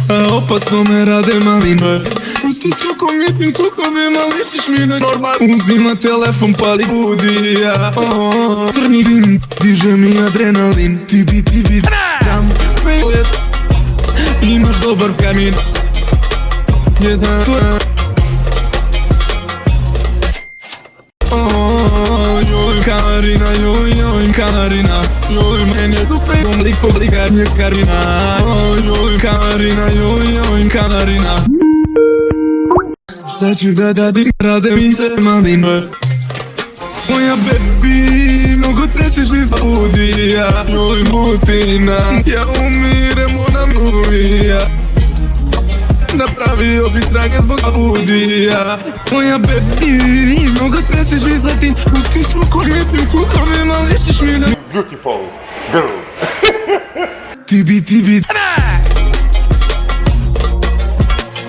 A opasno me rade malina. Uskim strukom lijepim kukovima, ličiš mi na normal. Uzima telefon, pali budija. Crni dim, diže mi adrenalin. Ti bi tam, pelet. Imaš dobar kamin. Jedan to joj Karina, joj Karina, joj mene dupe liko likarnje Karina. Joj Karina, joj Karina. Šta ću da radim, rade mi se malina. Moja baby, mnogo tresiš mi za budija. Joj butina, ja umirem, ona mi uvija. Napravio bi sranje zbog budija. Moja baby, mnogo tresiš mi za tim uskim strukom lijepim kukovima, ličiš mi na Beautiful girl. Ti bi